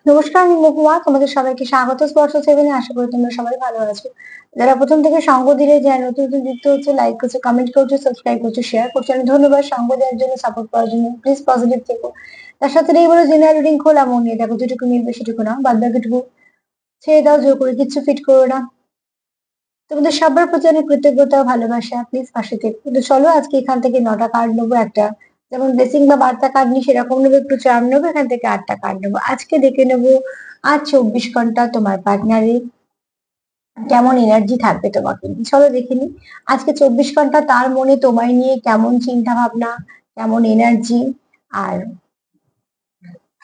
নমস্কার, আমি মহুয়া। তোমাদের সবাইকে স্বাগত স্পর্শ সেভেনে। আশা করি তোমরা সবাই ভালো আছো। যারা প্রথম থেকে সঙ্গ দিলে, যারা নতুন নতুন যুক্ত হচ্ছে, লাইক করছো, কমেন্ট করছো, সাবস্ক্রাইব করছো, শেয়ার করছো, আমি ধন্যবাদ সঙ্গ দেওয়ার জন্য, সাপোর্ট করার জন্য। প্লিজ পজিটিভ থেকো। তার সাথে এই বলো, জেনারেল রিডিং খোলা মন নিয়ে দেখো, যেটুকু মিলবে সেটুকু নাও, বাদ বাকিটুকু ছেড়ে দাও, জোর করে কিচ্ছু ফিট করো না। তোমাদের সবার প্রতি অনেক কৃতজ্ঞতা ও ভালোবাসা, প্লিজ পাশে থেকো। কিন্তু চলো আজকে এখান থেকে 9টা কার্ড নেবো। একটা যেমন ব্লেসিং বা বার্তা কার্ড নিই সেরকম নেবো, একটু চার্ম নেবো, এখান থেকে 8টা কার্ড নেবো। আজকে দেখে নেবো আজ 24 ঘন্টা তোমার পার্টনারের কেমন এনার্জি থাকবে তোমাকে নিয়ে। চলো দেখে নি আজকে 24 ঘন্টা তার মনে তোমায় নিয়ে কেমন চিন্তা ভাবনা, কেমন এনার্জি, আর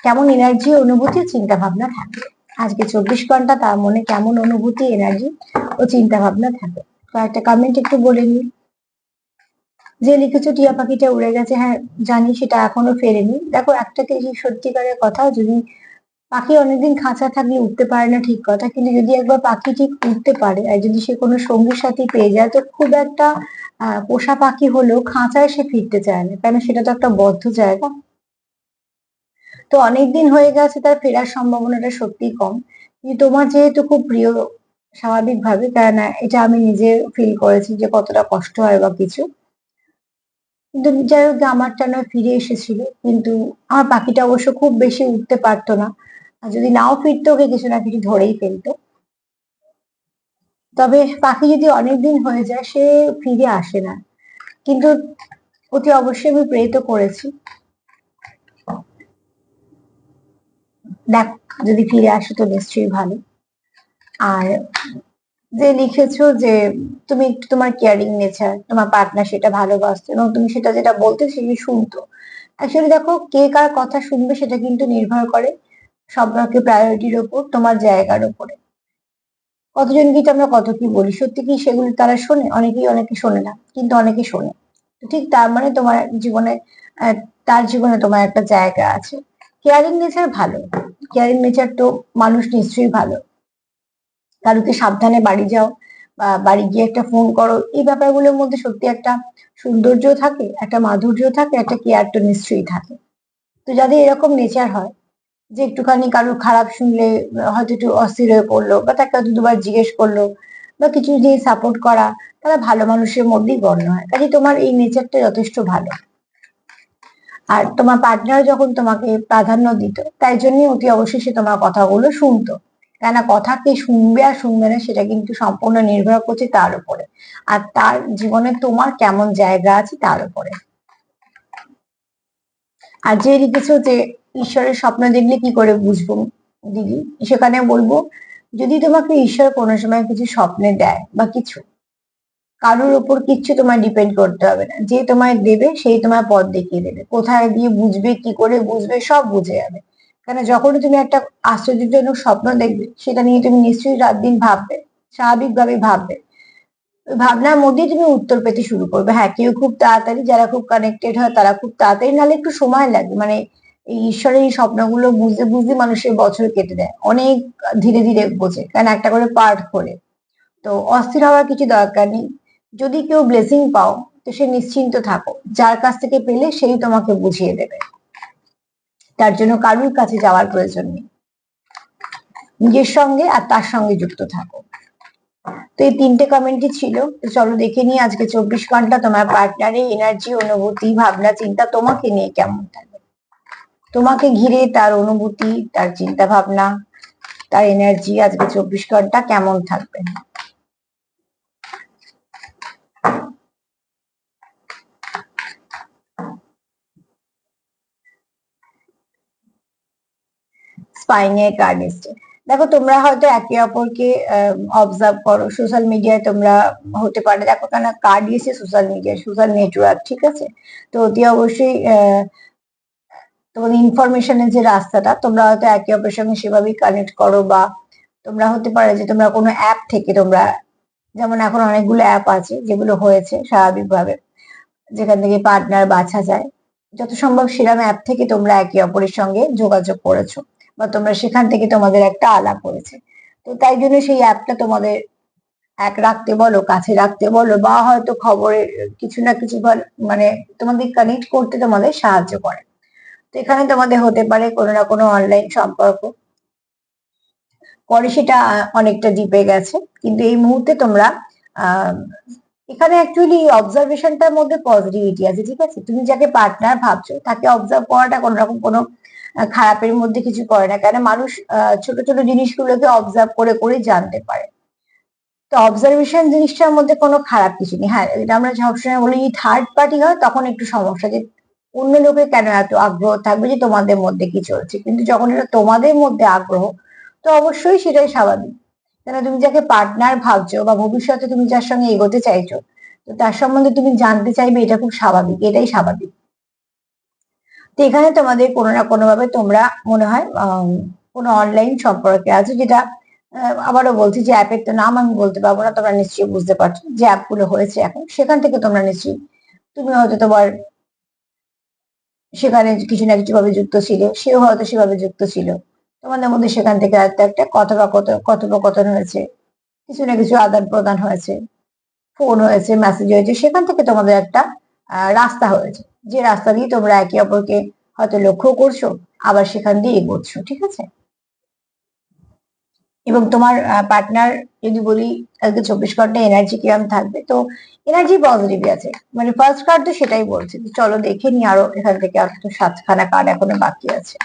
কেমন এনার্জি, অনুভূতি, চিন্তা ভাবনা থাকবে। আজকে 24 ঘন্টা তার মনে কেমন অনুভূতি, এনার্জি ও চিন্তা ভাবনা থাকে। কয়েকটা কমেন্ট একটু বলে নি। যে লিখেছো টিয়া পাখিটা উড়ে গেছে, হ্যাঁ জানি, সেটা এখনো ফেরেনি। দেখো, একটা কি সত্যিকারের কথা, যদি পাখি অনেকদিন খাঁচা থাকলে উঠতে পারে না, ঠিক কথা, কিন্তু যদি একবার পাখি ঠিক উঠতে পারে আর যদি সে কোনো সঙ্গী সাথী পেয়ে যায়, তো খুব একটা পোষা পাখি হলেও খাঁচায় সে ফিরতে চায় না, কেন সেটা তো একটা বদ্ধ জায়গা। তো অনেকদিন হয়ে গেছে, তার ফেরার সম্ভাবনাটা সত্যিই কম। কিন্তু তোমার যেহেতু খুব প্রিয়, স্বাভাবিকভাবে, কেন এটা আমি নিজে ফিল করেছি যে কতটা কষ্ট হয় বা কিছু। কিন্তু যাই হোক, আমারটা নয়, ফিরে এসেছিল। কিন্তু আমার পাখিটা অবশ্য খুব বেশি উঠতে পারতো না, আর যদি নাও ফিরতো ওকে কিছু না কিছু ধরেই ফেলতো। তবে পাখি যদি অনেকদিন হয়ে যায় সে ফিরে আসে না, কিন্তু অতি অবশ্যই আমি প্রে তো করেছি। দেখ, যদি ফিরে আসে তো নিশ্চয়ই ভালো। আর যে লিখেছো যে তুমি একটু তোমার কেয়ারিং নেচার, তোমার পার্টনার সেটা ভালোবাসতো এবং তুমি সেটা যেটা বলতে সেটা শুনতো। অ্যাকচুয়ালি দেখো, কে কার কথা শুনবে সেটা কিন্তু নির্ভর করে সম্পর্কে প্রায়োরিটির ওপর, তোমার জায়গার উপরে। কতজন কি আমরা কত কি বলি, সত্যি কি সেগুলো তারা শোনে? অনেকেই, অনেকে শোনে না, কিন্তু অনেকে শোনে। তো ঠিক তার মানে তোমার জীবনে, আহ, তার জীবনে তোমার একটা জায়গা আছে। কেয়ারিং নেচার ভালো, কেয়ারিং নেচার তো মানুষ নিশ্চয়ই ভালো। কারোকে সাবধানে বাড়ি যাও বা বাড়ি গিয়ে একটা ফোন করো, এই ব্যাপারগুলোর মধ্যে সত্যি একটা সৌন্দর্য থাকে, একটা মাধুর্য থাকে, একটা কেয়ার তো নিশ্চয়ই থাকে। তো যাদের এরকম নেচার হয় যে একটুখানি কারোর খারাপ শুনলে হয়তো একটু অস্থির হয়ে পড়লো, বা তাকে হয়তো দুবার জিজ্ঞেস করলো, বা কিছু দিয়ে সাপোর্ট করা, তারা ভালো মানুষের মধ্যেই গণ্য হয়। কাজে তোমার এই নেচারটা যথেষ্ট ভালো। আর তোমার পার্টনার যখন তোমাকে প্রাধান্য দিত, তাই জন্যই অতি অবশ্যই সে তোমার কথাগুলো শুনতো। কেননা কথা কে শুনবে আর শুনবে না সেটা কিন্তু সম্পূর্ণ নির্ভর করছে তার উপরে, আর তার জীবনে তোমার কেমন জায়গা আছে তার উপরে। আর যে লিখেছো যে ঈশ্বরের স্বপ্ন দেখলে কি করে বুঝবো দিদি, সেখানে বলবো, যদি তোমাকে ঈশ্বর কোনো সময় কিছু স্বপ্নে দেয় বা কিছু, কারোর উপর কিচ্ছু তোমায় ডিপেন্ড করতে হবে না। যে তোমায় দেবে সেই তোমায় পথ দেখিয়ে দেবে, কোথায় দিয়ে বুঝবে, কি করে বুঝবে, সব বুঝে যাবে। কেন যখনই তুমি একটা আশ্চর্যজনক স্বপ্ন দেখবে, সেটা নিয়ে তুমি নিশ্চয়ই রাত দিন ভাববে, স্বাভাবিকভাবে ভাববে। ওই ভাবনার মধ্যেই তুমি উত্তর পেতে শুরু করবে। হ্যাঁ, কেউ খুব তাড়াতাড়ি, যারা খুব কানেক্টেড হয় তারা খুব তাড়াতাড়ি, নাহলে একটু সময় লাগে। মানে এই ঈশ্বরের এই স্বপ্নগুলো বুঝতে বুঝতে মানুষের বছর কেটে দেয়, অনেক ধীরে ধীরে বোঝে, কারণ একটা করে পার্ট করে। তো অস্থির হওয়ার কিছু দরকার নেই। যদি কেউ ব্লেসিং পাও, তো সে নিশ্চিন্ত থাকো, যার কাছ থেকে পেলে সেই তোমাকে বুঝিয়ে দেবে। তার জন্য কারুর কাছে যাওয়ার প্রয়োজন নেই, নিজের সঙ্গে আর তার সঙ্গে যুক্ত থাকো। তো এই 3টে কমেন্টই ছিল। তো চলো দেখে নিই আজকে 24 ঘন্টা তোমার পার্টনারের এনার্জি, অনুভূতি, ভাবনা, চিন্তা তোমাকে নিয়ে কেমন থাকে। তোমাকে ঘিরে তার অনুভূতি, তার চিন্তা ভাবনা, তার এনার্জি আজকে 24 ঘন্টা কেমন থাকবে। স্পাইনের কার্ড এসছে। দেখো, তোমরা হয়তো একে অপরকে অবজার্ভ করো, সোশ্যাল মিডিয়ায় তোমরা হতে পারে দেখো, কেন কার্ড এসে সোশ্যাল মিডিয়া, সোশ্যাল নেটওয়ার্ক, ঠিক আছে। তো অতি অবশ্যই তোমাদের ইনফরমেশনের যে রাস্তাটা, তোমরা হয়তো একে অপরের সঙ্গে সেভাবেই কানেক্ট করো, বা তোমরা হতে পারে যে তোমরা কোনো অ্যাপ থেকে তোমরা, যেমন এখন অনেকগুলো অ্যাপ আছে যেগুলো হয়েছে স্বাভাবিকভাবে, যেখান থেকে পার্টনার বাছা যায়। যত সম্ভব সেরকম অ্যাপ থেকে তোমরা একে অপরের সঙ্গে যোগাযোগ করেছো, বা তোমরা সেখান থেকে তোমাদের একটা আলাপ হয়েছে। তো তাই জন্য সেই অ্যাপটা তোমাদের এক রাখতে বলো, কাছে রাখতে বলো, বা হয়তো খবরের কিছু না কিছু মানে তোমাদের কানেক্ট করতে তোমাদের সাহায্য করে। তো এখানে তোমাদের হতে পারে কোনো না কোনো অনলাইন সম্পর্ক, পরে সেটা অনেকটা ডিপে গেছে, কিন্তু এই মুহূর্তে তোমরা আহ এখানে অ্যাকচুয়ালি অবজারভেশনটার মধ্যে পজিটিভিটি আছে, ঠিক আছে? তুমি যাকে পার্টনার ভাবছো তাকে অবজার্ভ করাটা কোন রকম কোনো খারাপের মধ্যে কিছু করে না, কেন মানুষ ছোট ছোট জিনিসগুলোকে অবজার্ভ করে করে জানতে পারে। তো অবজারভেশন জিনিসটার মধ্যে কোনো খারাপ কিছু নেই। হ্যাঁ, এটা আমরা সবসময় বলি থার্ড পার্টি হয় তখন একটু সমস্যা, যে অন্য লোকের কেন এত আগ্রহ থাকবে যে তোমাদের মধ্যে কি চলছে, কিন্তু যখন এটা তোমাদের মধ্যে আগ্রহ, তো অবশ্যই সেটাই স্বাভাবিক। কেন তুমি যাকে পার্টনার ভাবছো বা ভবিষ্যতে তুমি যার সঙ্গে এগোতে চাইছো, তো তার সম্বন্ধে তুমি জানতে চাইবে, এটা খুব স্বাভাবিক, এটাই স্বাভাবিক। তো এখানে তোমাদের কোনো না কোনো ভাবে তোমরা মনে হয় কোনো অনলাইন সম্পর্কে আছো, যেটা আবারও বলছি যে অ্যাপের তো নাম আমি বলতে পারবো না, তোমরা নিশ্চয়ই বুঝতে পারছো যে অ্যাপগুলো হয়েছে এখন, সেখান থেকে তোমরা নিশ্চয়ই, তুমি হয়তো তোমার সেখানে কিছু না কিছু ভাবে যুক্ত ছিল, সেও হয়তো সেভাবে যুক্ত ছিল, তোমাদের মধ্যে সেখান থেকে হয়তো একটা কথোপকথন হয়েছে, কিছু না কিছু আদান প্রদান হয়েছে, ফোন হয়েছে, মেসেজ হয়েছে, সেখান থেকে তোমাদের একটা রাস্তা হয়েছে, যে রাস্তা দিয়ে তোমরা একে অপরকে হয়তো লক্ষ্য করছো, আবার সেখান দিয়ে এগোচ্ছ, ঠিক আছে? এবং তোমার পার্টনার, যদি বলি আজকে 24 ঘন্টা এনার্জি কিরম থাকবে, তো এনার্জি পজিটিভই আছে, মানে ফার্স্ট কার্ড তো সেটাই বলছে। তো চলো দেখে নি আরো এখান থেকে, আর তো 7খানা কার্ড এখনো বাকি আছে।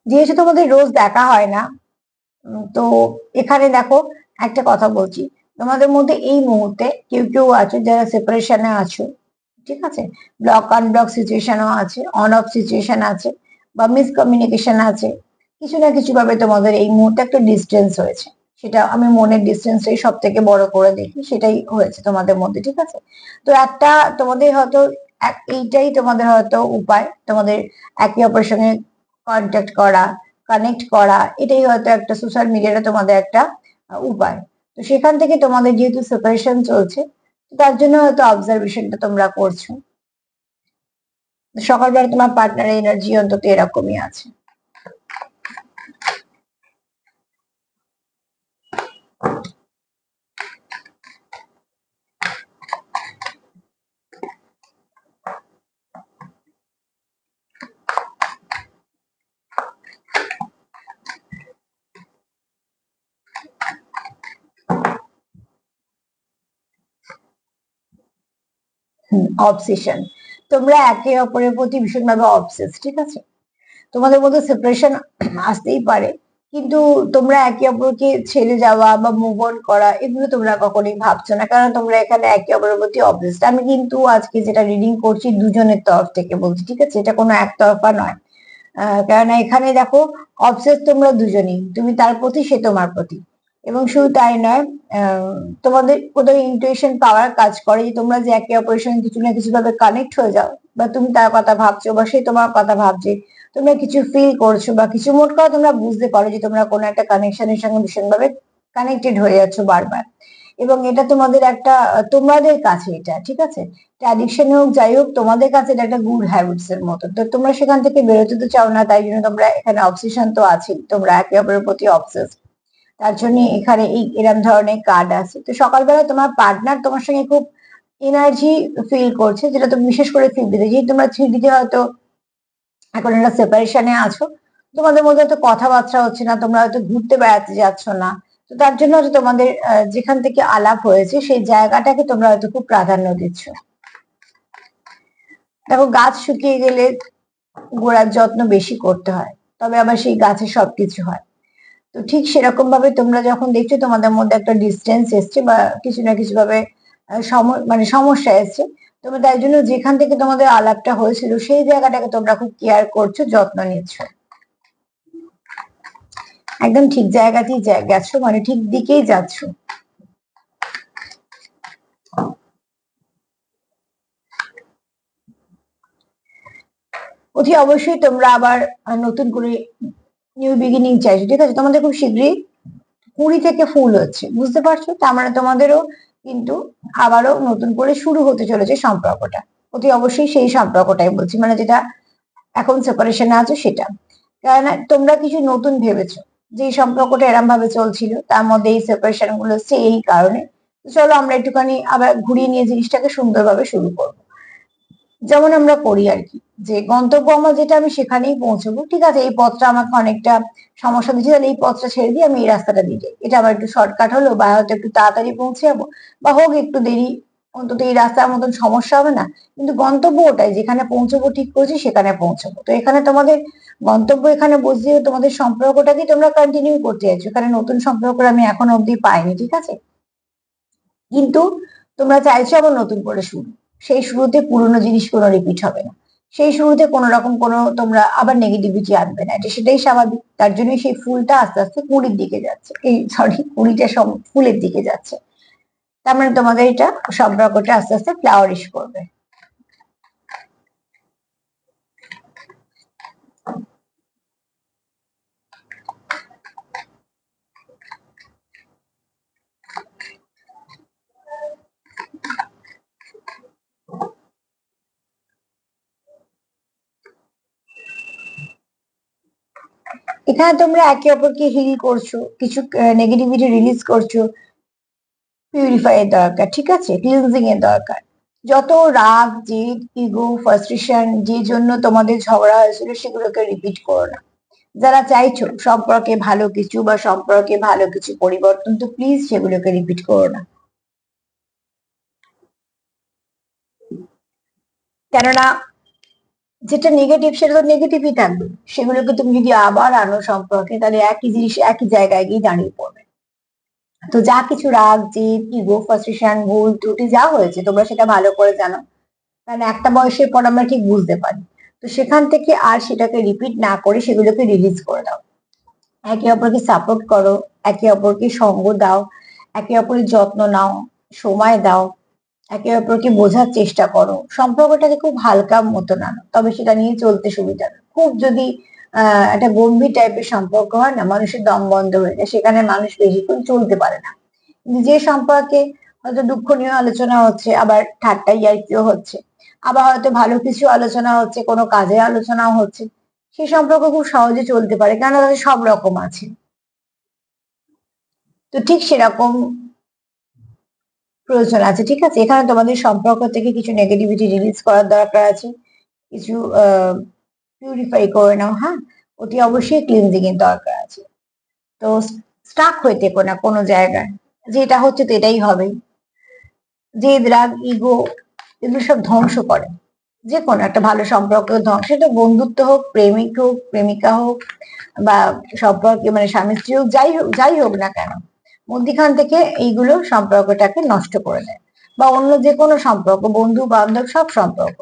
যেহেতু তোমাদের রোজ দেখা হয় না, তো এখানে দেখো একটা কথা বলছি, তোমাদের মধ্যে এই মুহূর্তে কেউ কেউ আছো যারা সেপারেশনে আছো, ঠিক আছে? ব্লক আনব্লক সিচুয়েশনও আছে, অন অফ সিচুয়েশন আছে, বা মিসকমিউনিকেশন আছে, কিছু না কিছু ভাবে তোমাদের এই মুহূর্তে একটা ডিস্টেন্স হয়েছে। সেটা আমি মনের ডিস্টেন্সটাই সব থেকে বড় করে দেখি, সেটাই হয়েছে তোমাদের মধ্যে, ঠিক আছে? তো একটা তোমাদের হয়তো এইটাই তোমাদের হয়তো উপায়, তোমাদের একে অপরের সঙ্গে কন্ট্যাক্ট করা, কানেক্ট করা, এটাই হয়তো একটা সোশ্যাল মিডিয়াটা তোমাদের একটা উপায়। তো সেখান থেকে তোমাদের যেহেতু সেপারেশন চলছে, তার জন্য হয়তো অবজারভেশনটা তোমরা করছো। সকালবেলা তোমার পার্টনারের এনার্জি অন্তত এরকমই আছে। অবসেশন, তোমরা একে অপরের প্রতি ভীষণভাবে অবসেস, ঠিক আছে? তোমাদের মধ্যে সেপারেশন আসতেই পারে, কিন্তু তোমরা একে অপরকে ছেড়ে যাওয়া বা মুভ অন করা, এগুলো তোমরা কখনোই ভাবছো না, কারণ তোমরা এখানে একে অপরের প্রতি অবসেসড। আমি কিন্তু আজকে যেটা রিডিং করছি দুজনের তরফ থেকে বলছি, ঠিক আছে? এটা কোনো একতরফা নয়। কেননা এখানে দেখো অবসেস তোমরা দুজনেই, তুমি তার প্রতি, সে তোমার প্রতি। এবং শুধু তাই নয়, তোমাদের কোথাও ইন্টুইশন পাওয়ার কাজ করে যে তোমরা যে একে অপরের সঙ্গে কিছু না কিছু ভাবে কানেক্ট হয়ে যাও, বা তুমি তার কথা ভাবছো বা সে তোমার কথা ভাবছে, তোমরা কিছু ফিল করছো বা কিছু মোট কথা তোমরা বুঝতে পারো যে তোমরা কোনো একটা কানেকশনের সঙ্গে ভীষণভাবে কানেক্টেড হয়ে যাচ্ছ বারবার। এবং এটা তোমাদের একটা তোমাদের কাছে এটা, ঠিক আছে? অ্যাডিকশন হোক যাই হোক, তোমাদের কাছে এটা একটা গুড হ্যাবিটস এর মতো, তো তোমরা সেখান থেকে বেরোতে তো চাও না, তাই জন্য তোমরা এখানে অবসেশন তো আছে, তোমরা একে অপরের প্রতি অবসেস, তার জন্য এখানে এই এরম ধরনের কার্ড আছে। তো সকালবেলা তোমার পার্টনার তোমার সঙ্গে খুব এনার্জি ফিল করছে, যেটা তুমি বিশেষ করে ফিল দিতে, যেহেতু তোমরা 3D হয়তো এখন একটা সেপারেশনে আছো, তোমাদের মধ্যে হয়তো কথাবার্তা হচ্ছে না, তোমরা হয়তো ঘুরতে বেড়াতে যাচ্ছ না, তো তার জন্য হয়তো তোমাদের যেখান থেকে আলাপ হয়েছে সেই জায়গাটাকে তোমরা হয়তো খুব প্রাধান্য দিচ্ছ। দেখো গাছ শুকিয়ে গেলে গোড়ার যত্ন বেশি করতে হয়, তবে আবার সেই গাছে সবকিছু হয়। তো ঠিক সেরকম ভাবে তোমরা যখন দেখছো তোমাদের মধ্যে একটা ডিস্টেন্স এসছে বা কিছু না কিছু ভাবে মানে সমস্যা এসছে, তোমরা তাই জন্য যেখান থেকে তোমাদের আলাপটা হয়েছিল সেই জায়গাটাকে তোমরা খুব কেয়ার করছো, যত্ন নিচ্ছ, একদম ঠিক জায়গাতেই গেছো, মানে ঠিক দিকেই যাচ্ছ। অতি অবশ্যই তোমরা আবার নতুন করে নিউ বিগিনিং চাইছো, ঠিক আছে? তোমাদের খুব শীঘ্রই কুড়ি থেকে ফুল হচ্ছে, বুঝতে পারছো? তার মানে তোমাদেরও কিন্তু আবারও নতুন করে শুরু হতে চলেছে সম্পর্কটা। অতি অবশ্যই সেই সম্পর্কটাই বলছি, মানে যেটা এখন সেপারেশনে আছে সেটা। কেননা তোমরা কিছু নতুন ভেবেছো যে এই সম্পর্কটা এরম ভাবে চলছিল, তার মধ্যে এই সেপারেশন গুলো হচ্ছে এই কারণে। চলো আমরা একটুখানি আবার ঘুরিয়ে নিয়ে জিনিসটাকে সুন্দরভাবে শুরু করবো, যেমন আমরা করি আর কি। যে গন্তব্য আমার যেটা, আমি সেখানেই পৌঁছবো, ঠিক আছে, এই পথটা আমাকে অনেকটা সমস্যা দিচ্ছে, তাহলে এই পথটা ছেড়ে দিয়ে আমি এই রাস্তাটা দিয়ে যাই, এটা আমার একটু শর্টকাট হলো, বা হয়তো একটু তাড়াতাড়ি পৌঁছে যাবো, বা হোক একটু দেরি, অন্তত এই রাস্তার মতন সমস্যা হবে না, কিন্তু গন্তব্য ওটাই, যেখানে পৌঁছবো ঠিক করেছি সেখানে পৌঁছবো। তো এখানে তোমাদের গন্তব্য এখানে বুঝিয়ে তোমাদের সম্পর্কটাকে তোমরা কন্টিনিউ করতে চাইছো, এখানে নতুন সম্পর্ক আমি এখনো অব্দি পাইনি, ঠিক আছে, কিন্তু তোমরা চাইছো আবার নতুন করে শুরু। সেই শুরুতে পুরোনো জিনিস কোনো রিপিট হবে না, সেই শুরুতে কোনো রকম কোনো তোমরা আবার নেগেটিভিটি আনবে না, এটা সেটাই স্বাভাবিক। তার জন্যই সেই ফুলটা আস্তে আস্তে কুড়ির দিকে যাচ্ছে, এই সরি কুড়িটা ফুলের দিকে যাচ্ছে। তার মানে তোমাদের এটা সম্পর্কটা আস্তে আস্তে ফ্লাওয়ারিশ করবে। এখানে তোমরা একে অপরকে হিল করছো, কিছু নেগেটিভিটি রিলিজ করছো, পিউরিফাই এর দরকার, ঠিক আছে, ক্লিনজিং এর দরকার। যত রাগ, জেদ, ইগো, ফ্রাস্ট্রেশন, যে জন্য তোমাদের ঝগড়া হয়েছিল, সেগুলোকে রিপিট করো না। যারা চাইছো সম্পর্কে ভালো কিছু বা সম্পর্কে ভালো কিছু পরিবর্তন, তো প্লিজ সেগুলোকে রিপিট করো না। কেননা যেটা নেগেটিভ সেটা তো নেগেটিভই থাকবে, সেগুলোকে তুমি যদি আবার আনো সম্পর্কে, তাহলে একই জিনিস একই জায়গায় গিয়ে দাঁড়িয়ে পড়বে। তো যা কিছু রাগ, জেদ, ইগো, ফ্রাস্ট্রেশন, ভুল ত্রুটি যা হয়েছে, তোমরা সেটা ভালো করে জানো, কারণ একটা বয়সের পর আমরা ঠিক বুঝতে পারি। তো সেখান থেকে আর সেটাকে রিপিট না করে সেগুলোকে রিলিজ করে দাও। একে অপরকে সাপোর্ট করো, একে অপরকে সঙ্গ দাও, একে অপরের যত্ন নাও, সময় দাও, একে অপরকে বোঝার চেষ্টা করো, সম্পর্কটাকে খুব হালকা মতো নাও, তবে সেটা নিয়ে চলতে সুবিধা হবে। খুব যদি একটা গম্ভীর টাইপের সম্পর্ক হয় না, মানুষের দম বন্ধ হয়ে যায়, সেখানে মানুষ বেশিক্ষণ চলতে পারে না। কিন্তু যে সম্পর্কে হয়তো দুঃখ নিয়ে আলোচনা হচ্ছে, আবার ঠাট্টা ইয়ার্কিও হচ্ছে, আবার হয়তো ভালো কিছু আলোচনা হচ্ছে, কোনো কাজে আলোচনাও হচ্ছে, সেই সম্পর্ক খুব সহজে চলতে পারে, কেন তাদের সব রকম আছে। তো ঠিক সেরকম প্রয়োজন আছে, ঠিক আছে, এখানে তোমাদের সম্পর্ক থেকে কিছু নেগেটিভিটি রিলিজ করার দরকার আছে, কিছু পিউরিফাই করে নাও, হ্যাঁ, অতি অবশ্যই ক্লিনজিং এর দরকার আছে। তো স্টাক হয়ে থেকো না কোনো জায়গায়, যেটা হচ্ছে তো এটাই হবে। যে রাগ, ইগো, এগুলো সব ধ্বংস করে যে কোনো একটা ভালো সম্পর্ক ধ্বংস, সেটা বন্ধুত্ব হোক, প্রেমিক হোক, প্রেমিকা হোক, বা সম্পর্কে মানে স্বামী স্ত্রী হোক, যাই হোক না কেন, মধ্যিখান থেকে এইগুলো সম্পর্কটাকে নষ্ট করে দেয়। বা অন্য যে কোনো সম্পর্ক, বন্ধু বান্ধব, সব সম্পর্ক।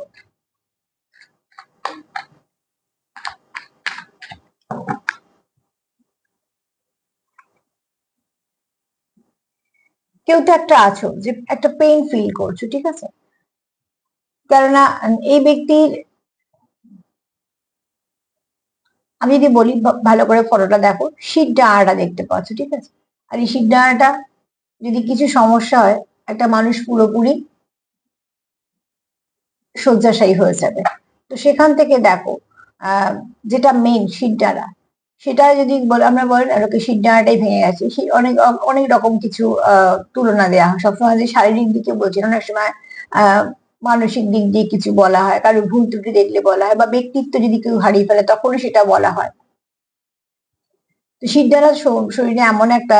কেউ তো একটা আছো যে একটা পেইন ফিল করছো, ঠিক আছে, কেননা এই ব্যক্তির, আমি যদি বলি ভালো করে ফটোটা দেখো, শির ডাঁড়াটা দেখতে পাচ্ছ, ঠিক আছে, আর এই শির ডাঁড়াটা যদি কিছু সমস্যা হয়, একটা মানুষ পুরোপুরি শয্যাশায়ী হয়ে যাবে। তো সেখান থেকে দেখো, আহ যেটা মেন শিরডাঁড়া, সেটা যদি আমরা বলেন লোকে শিরডাঁড়াটাই ভেঙে গেছে, অনেক অনেক রকম কিছু তুলনা দেওয়া হয়, সবসময় যে শারীরিক দিকে বলছি না, অনেক সময় আহ মানসিক দিক দিয়ে কিছু বলা হয়, কারো ভুল ত্রুটি দেখলে বলা হয়, বা ব্যক্তিত্ব যদি কেউ হারিয়ে ফেলে তখনও সেটা বলা হয়। তো শিরডাঁড়া শরীরে এমন একটা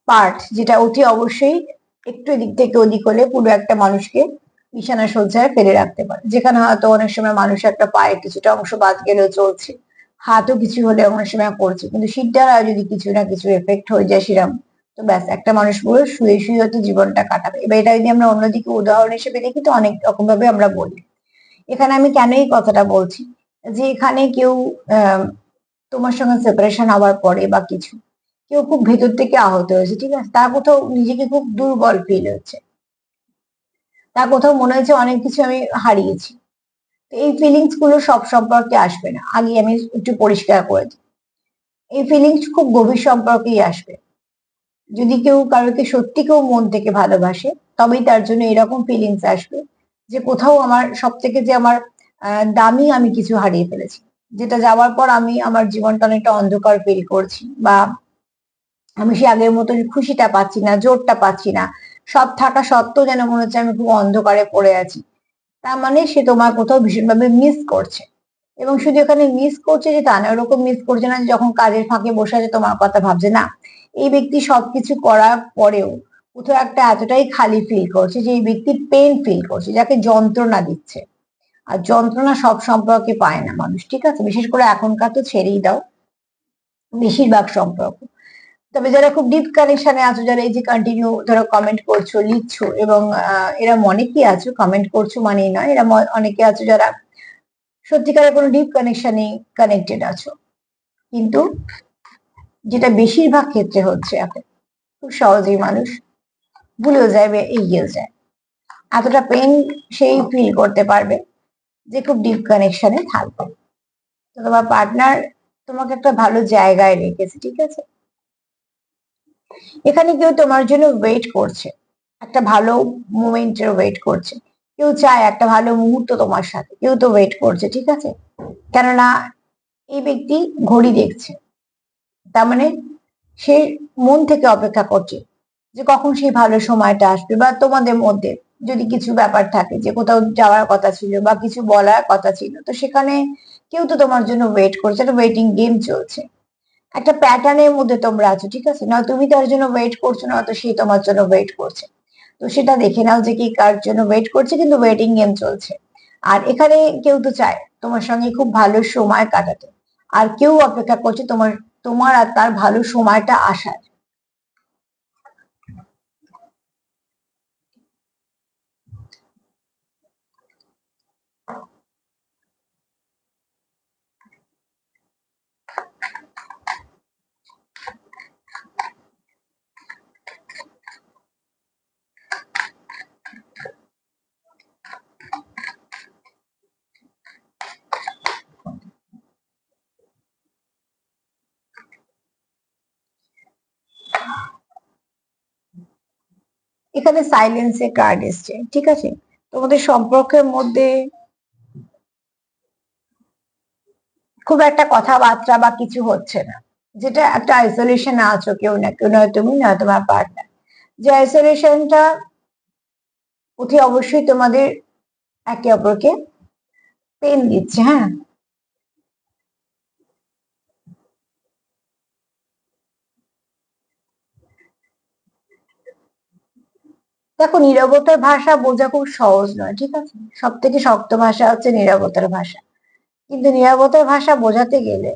পার্ট, যেটা অতি অবশ্যই একটু এদিক থেকে ওদিক হলে পুরো একটা মানুষকে বিছানা সজ্জায় ফেলে রাখতে পারে। যেখানে হয়তো অনেক সময় মানুষ একটা পায়ে কিছুটা অংশ বাদ গেলেও চলছে, হাতও কিছু হলে অনেক সময় করছে, কিন্তু শিরদাঁড়া যদি কিছু না কিছু এফেক্ট হয়ে যায় সেরকম, তো ব্যাস একটা মানুষ পুরো শুয়ে শুয়ে হয়তো জীবনটা কাটাবে। এবার এটা যদি আমরা অন্যদিকে উদাহরণ হিসেবে দেখি, তো অনেক রকম ভাবে আমরা বলি। এখানে আমি কেন এই কথাটা বলছি, যে এখানে কেউ আহ তোমার সঙ্গে সেপারেশন হওয়ার পরে বা কিছু, কেউ খুব ভেতর থেকে আহত হয়েছে, ঠিক আছে, তার কোথাও নিজেকে খুব দুর্বল ফিল হচ্ছে, তার কোথাও মনে হচ্ছে অনেক কিছু আমি হারিয়েছি। তো এই ফিলিংস গুলো সব সম্পর্কে আসবে না, আগে আমি একটু পরিষ্কার করে দিই। এই ফিলিংস খুব গভীর সম্পর্কেই আসবে। যদি কেউ কারোকে সত্যি কেউ মন থেকে ভালোবাসে, তবেই তার জন্য এরকম ফিলিংস আসবে, যে কোথাও আমার সব থেকে যে আমার দামি আমি কিছু হারিয়ে ফেলেছি, যেটা যাওয়ার পর আমি আমার জীবনটা অনেকটা অন্ধকার ফিল করছি, বা আমি সে আগের মতো খুশিটা পাচ্ছি না, জোরটা পাচ্ছি না। সব থাকা সত্ত্বেও যেন মনে হচ্ছে আমি খুব অন্ধকারে পড়ে আছি। তার মানে সে তোমার কোথাও ভীষণভাবে মিস করছে। এবং শুধু এখানে মিস করছে যে তা না, ওরকম মিস করছে না যে যখন কাজের ফাঁকে বসে আছে তোমার কথা ভাবছে, না। এই ব্যক্তি সবকিছু করার পরেও কোথাও একটা এতটাই খালি ফিল করছে যে এই ব্যক্তি পেন ফিল করছে, যাকে যন্ত্রণা দিচ্ছে। আর যন্ত্রণা সব সম্পর্কে পায় না মানুষ, ঠিক আছে? বিশেষ করে এখনকার তো ছেড়েই দাও, বেশিরভাগ সম্পর্ক। তবে যারা খুব ডিপ কানেকশনে আছো, যারা এই যে কন্টিনিউ ধরো কমেন্ট করছো, লিখছো, এবং এরা অনেকেই আছো, কমেন্ট করছো মানেই নয়, এরা অনেকে আছো যারা সত্যিকারের কোনো ডিপ কানেকশনে কানেক্টেড আছো। কিন্তু যেটা বেশিরভাগ ক্ষেত্রে হচ্ছে এখন, খুব সহজেই মানুষ ভুলেও যায় বা এগিয়েও যায়। এতটা পেন সেই ফিল করতে পারবে যে খুব ডিপ কানেকশনে থাকবে। তো তোমার পার্টনার তোমাকে একটা ভালো জায়গায় রেখেছে, ঠিক আছে? এখানে কেউ তোমার জন্য ওয়েট করছে, একটা ভালো মোমেন্টের ওয়েট করছে। কেউ চায় একটা ভালো মুহূর্ত তোমার সাথে, কেউ তো ওয়েট করছে, ঠিক আছে? কেননা এই ব্যক্তি ঘড়ি দেখছে, তার মানে সে মন থেকে অপেক্ষা করছে যে কখন সেই ভালো সময়টা আসবে, বা তোমাদের মধ্যে যদি কিছু ব্যাপার থাকে যে কোথাও যাওয়ার কথা ছিল বা কিছু বলার কথা ছিল, তো সেখানে কেউ তো তোমার জন্য ওয়েট করছে, একটা ওয়েটিং গেম চলছে। একটা প্যাটার্নের মধ্যে তোমরা আছো, ঠিক আছে? না তুমি তার জন্য ওয়েট করছো, না তো সে তোমার জন্য ওয়েট করছে। তো সেটা দেখে নাও যে কি কার জন্য ওয়েট করছে, কিন্তু ওয়েটিং গেম চলছে। আর এখানে কেউ তো চায় তোমার সঙ্গে খুব ভালো সময় কাটাতে, আর কেউ অপেক্ষা করছে তোমার তোমার আর তার ভালো সময়টা আসার। এখানে সাইলেন্সের কার্ড এসছে, ঠিক আছে? তোমাদের সম্পর্কের মধ্যে খুব একটা কথাবার্তা বা কিছু হচ্ছে না, যেটা একটা আইসোলেশন আছো, কেউ না কেউ, নয় তুমি নয় তোমার পার্টনার। যে আইসোলেশনটা অতি অবশ্যই তোমাদের একে অপরকে পেন দিচ্ছে, হ্যাঁ। দেখো, নীরবতার ভাষা বোঝা খুব সহজ নয়, ঠিক আছে? সব থেকে শক্ত ভাষা হচ্ছে নীরবতার ভাষা। কিন্তু নীরবতার ভাষা বোঝাতে গেলে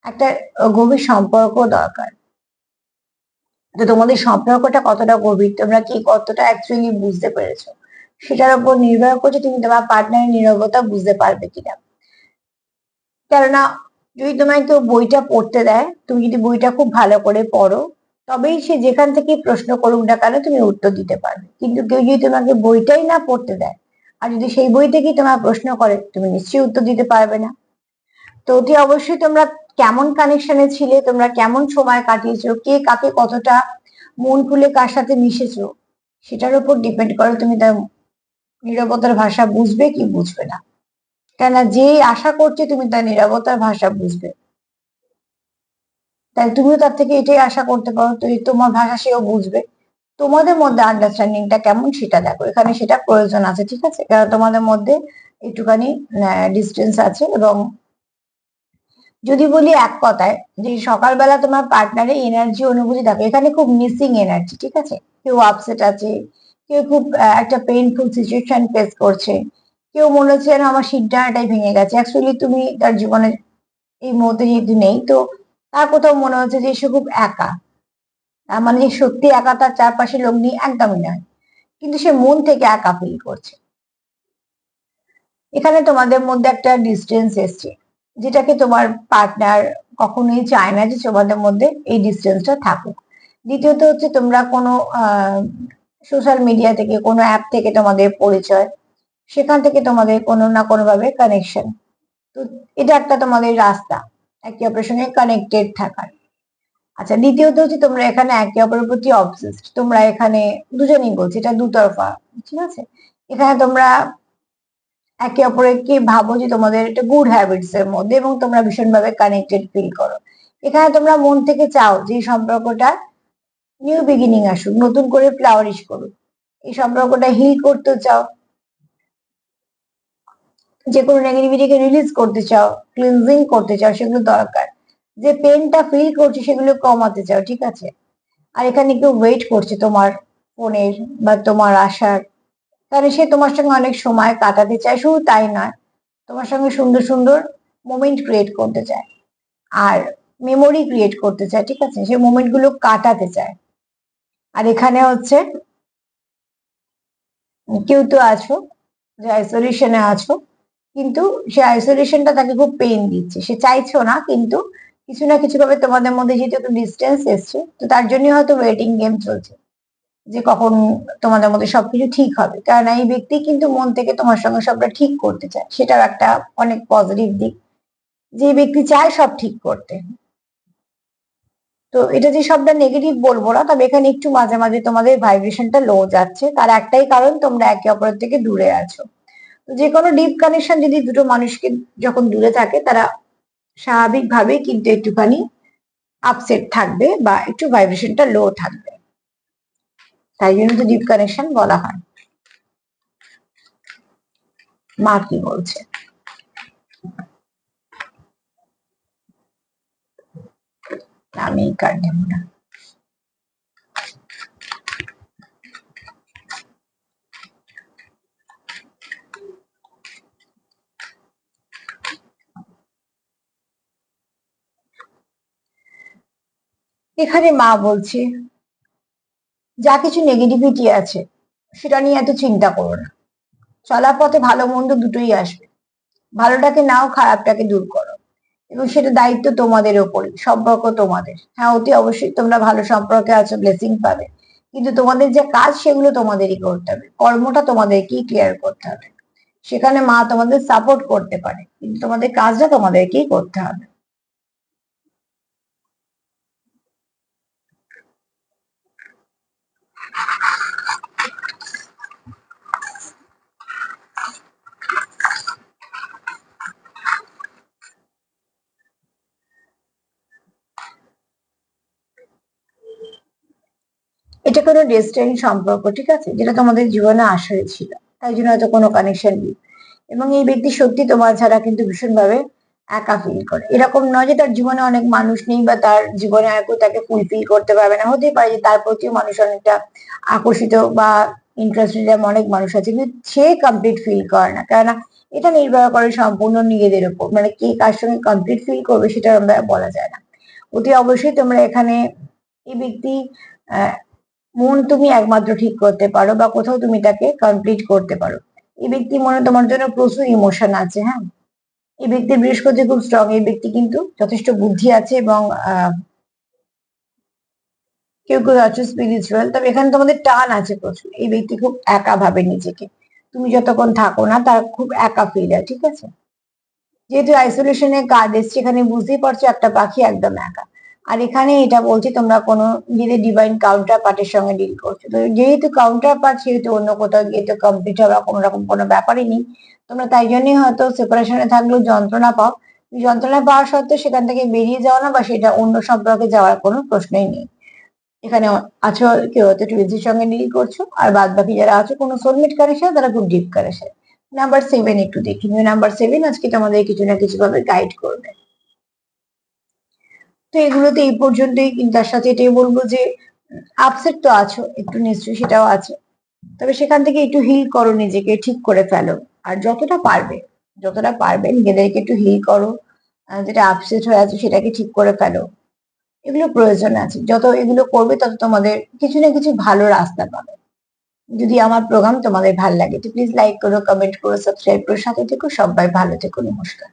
একটা গভীর সম্পর্ক দরকার। তো তোমাদের সম্পর্কটা কতটা গভীর, তোমরা কি কতটা অ্যাকচুয়ালি বুঝতে পেরেছো, সেটার উপর নির্ভর করছে তুমি তোমার পার্টনারের নীরবতা বুঝতে পারবে কিনা। কেননা যদি তোমায় কেউ বইটা পড়তে দেয়, তুমি যদি বইটা খুব ভালো করে পড়ো, তবেই সে যেখান থেকে প্রশ্ন করুক না কেন তুমি উত্তর দিতে পারবে। কিন্তু কেউ যদি তোমাকে বইটাই না পড়তে দেয়, আর যদি সেই বই থেকেই তোমার প্রশ্ন করে, তুমি নিশ্চয়ই উত্তর দিতে পারবে না। তো অতি অবশ্যই তোমরা কেমন কানেকশনে ছিলে, তোমরা কেমন সময় কাটিয়েছো, কে কাকে কতটা মন খুলে কার সাথে মিশেছো, সেটার উপর ডিপেন্ড করে তুমি তার নীরবতার ভাষা বুঝবে কি বুঝবে না। কেন, যে আশা করছে তুমি তার নীরবতার ভাষা বুঝবে, তাই তুমিও তার থেকে এটাই আশা করতে পারো, তো তোমার ভাষা সেও বুঝবে। তোমাদের মধ্যে আন্ডারস্ট্যান্ডিংটা কেমন সেটা দেখো, এখানে সেটা প্রয়োজন আছে, ঠিক আছে? কারণ তোমাদের মধ্যে একটুখানি ডিস্টেন্স আছে। এবং যদি বলি এক কথায়, যে সকালবেলা তোমার পার্টনারের এনার্জি অনুভূতি দেখো, এখানে খুব মিসিং এনার্জি, ঠিক আছে? কেউ আপসেট আছে, কেউ খুব একটা পেইনফুল সিচুয়েশন ফেস করছে, কেউ মনে হচ্ছে যেন আমার সিদ্ধান্তটাই ভেঙে গেছে। অ্যাকচুয়ালি তুমি তার জীবনে এই মুহূর্তে যেহেতু নেই, তো তার কোথাও মনে হচ্ছে যে সে খুব একা। তার মানে যে সত্যি একা, তার চারপাশে লোক নেই একদমই নয়, কিন্তু সে মন থেকে একা ফিল করছে। এখানে তোমাদের মধ্যে একটা ডিস্টেন্স এসছে, যেটাকে তোমার পার্টনার কখনোই চায় না যে তোমাদের মধ্যে এই ডিস্টেন্সটা থাকুক। দ্বিতীয়ত হচ্ছে তোমরা কোনো সোশ্যাল মিডিয়া থেকে, কোনো অ্যাপ থেকে তোমাদের পরিচয়, সেখান থেকে তোমাদের কোনো না কোনো ভাবে কানেকশন। তো এটা একটা তোমাদের রাস্তা একে অপরের সঙ্গে কানেক্টেড থাকার। আচ্ছা, দ্বিতীয়ত হচ্ছে তোমরা এখানে একে অপরের প্রতি অবসেসড, তোমরা এখানে দুজনেই বলছি, এটা দুতরফা, ঠিক আছে? এখানে তোমরা একে অপরকে ভাবো যে তোমাদের একটা গুড হ্যাবিটস এর মধ্যে, এবং তোমরা ভীষণভাবে কানেক্টেড ফিল করো। এখানে তোমরা মন থেকে চাও যে এই সম্পর্কটা নিউ বিগিনিং আসুক, নতুন করে ফ্লাওয়ারিশ করুক, এই সম্পর্কটা হিল করতে চাও, যে কোনো নেগেটিভিটিকে রিলিজ করতে চাও, ক্লিনজিং করতে চাও, সেগুলো দরকার। যে পেনটা ফিল করছো সেগুলো কমাতে চাও, ঠিক আছে। আর এখানে কেউ ওয়েট করছে তোমার ফোনের বা তোমার আশার, কারণ সে তোমার সঙ্গে অনেক সময় কাটাতে চায়, শুধু তাই নয়, তোমার সঙ্গে সুন্দর সুন্দর মোমেন্ট ক্রিয়েট করতে চায় আর মেমোরি ক্রিয়েট করতে চায়, ঠিক আছে, সেই মোমেন্ট গুলো কাটাতে চায়। আর এখানে হচ্ছে কেউ তো আছো যে আইসোলেশনে আছো, কিন্তু সে আইসোলেশনটা তাকে খুব পেইন দিচ্ছে, সে চাইছো না, কিন্তু কিছু না কিছু ভাবে তোমাদের মধ্যে যেহেতু একটু ডিস্টেন্স এসছে, তো তার জন্য হয়তো ওয়েটিং গেম চলছে যে কখন তোমাদের মধ্যে সবকিছু ঠিক হবে। কারণ এই ব্যক্তি কিন্তু মন থেকে তোমার সঙ্গে সবটা ঠিক করতে চায়, সেটাও একটা অনেক পজিটিভ দিক, যে ব্যক্তি চায় সব ঠিক করতে। তো এটা যে সবটা নেগেটিভ বলবো না, তবে এখানে একটু মাঝে মাঝে তোমাদের ভাইব্রেশনটা লো যাচ্ছে, তার একটাই কারণ তোমরা একে অপরের থেকে দূরে আছো। তো যে কোনো ডিপ কানেকশন যদি দুটো মানুষকে যখন দূরে থাকে, তারা স্বাভাবিকভাবেই কিন্তু একটুখানি আপসেট থাকবে বা একটু ভাইব্রেশনটা লো থাকবে, তাই জন্য তো ডিপ কানেকশন বলা হয়। মা কি বলছে? আমি এই কার্ড নেব না। এখানে মা বলছে যা কিছু নেগেটিভিটি আছে সেটা নিয়ে এত চিন্তা করো না, চলার পথে ভালো মন্দ দুটোই আসবে, ভালোটাকে নাও, খারাপটাকে দূর করো, এবং সেটা দায়িত্ব তোমাদের ওপরই, সম্পর্ক তোমাদের। হ্যাঁ, অতি অবশ্যই তোমরা ভালো সম্পর্কে আছো, ব্লেসিং পাবে, কিন্তু তোমাদের যে কাজ সেগুলো তোমাদেরই করতে হবে, কর্মটা তোমাদেরকেই ক্লিয়ার করতে হবে। সেখানে মা তোমাদের সাপোর্ট করতে পারে, কিন্তু তোমাদের কাজটা তোমাদেরকেই করতে হবে। এটা কোনো ডেস্টিনি সম্পর্ক, ঠিক আছে, যেটা তোমাদের জীবনে আসারই ছিল, তাই জন্য হয়তো কোনো কানেকশন নেই। এবং এই ব্যক্তি সত্যি তোমার ছাড়া কিন্তু ভীষণভাবে একা ফিল করে। এরকম নয় যে তার জীবনে অনেক মানুষ নেই বা তার জীবনে আর কেউ তাকে ফুলফিল করতে পারবে না, হতে পারে যে তার প্রতিও মানুষ অনেকটা আকর্ষিত বা ইন্টারেস্টেড, অনেক মানুষ আছে, কিন্তু সে কমপ্লিট ফিল করে না। কেননা এটা নির্ভর করে সম্পূর্ণ নিজেদের উপর, মানে কে কার সঙ্গে কমপ্লিট ফিল করবে সেটা আমরা বলা যায় না। অতি অবশ্যই তোমরা এখানে এই ব্যক্তি আহ, মন তুমি একমাত্র ঠিক করতে পারো বা কোথাও তুমি তাকে কমপ্লিট করতে পারো। এই ব্যক্তি মনে তোমার জন্য প্রচুর ইমোশন আছে, হ্যাঁ, এই ব্যক্তির বৃহস্পতি খুব স্ট্রং, এই ব্যক্তি কিন্তু যথেষ্ট বুদ্ধি আছে, এবং কেউ কেউ আছে স্পিরিচুয়াল, তবে এখানে তোমাদের টান আছে প্রচুর। এই ব্যক্তি খুব একা ভাবে নিজেকে, তুমি যতক্ষণ থাকো না তার খুব একা ফিল হয়, ঠিক আছে। যেহেতু আইসোলেশনের কার্ড এসছে, এখানে বুঝতেই পারছো একটা পাখি একদম একা। আর এখানে এটা বলছি তোমরা কোনো নিজেদের ডিভাইন কাউন্টার পার্টের সঙ্গে ডিল করছো, তো যেহেতু কাউন্টার পার্ট, সেহেতু অন্য কোথাও গিয়ে তো কমপ্লিট হবে কোনো রকম কোনো ব্যাপারই নেই। তোমরা তাই জন্যই হয়তো সেপারেশনে থাকলেও যন্ত্রণা পাও, যন্ত্রণা পাওয়া সত্ত্বেও সেখান থেকে বেরিয়ে যাও না, বা সেটা অন্য সম্পর্কে যাওয়ার কোনো প্রশ্নই নেই। এখানে আছো কেউ হয়তো টুইন্সের সঙ্গে ডিল করছো, আর বাদ বাকি যারা আছো কোনো সোলমেট কানেকশন, তারা খুব ডিপ কানেকশন। নাম্বার 7 একটু দেখি, নাম্বার 7 আজকে তোমাদের কিছু না কিছু ভাবে গাইড করবে। তো এগুলোতে এই পর্যন্তই, কিন্তু তার সাথে এটাই বলবো যে আপসেট তো আছো একটু নিশ্চয়ই, সেটাও আছে, তবে সেখান থেকে একটু হিল করো, নিজেকে ঠিক করে ফেলো। আর যতটা পারবে নিজেদেরকে একটু হিল করো, যেটা আপসেট হয়ে আছে সেটাকে ঠিক করে ফেলো। এগুলো প্রয়োজন আছে, যত এগুলো করবে তত তোমাদের কিছু না কিছু ভালো রাস্তা পাবে। যদি আমার প্রোগ্রাম তোমাদের ভালো লাগে তো প্লিজ লাইক করো, কমেন্ট করো, সাবস্ক্রাইব করো, সাথে থেকো, সবাই ভালো থেকো, নমস্কার।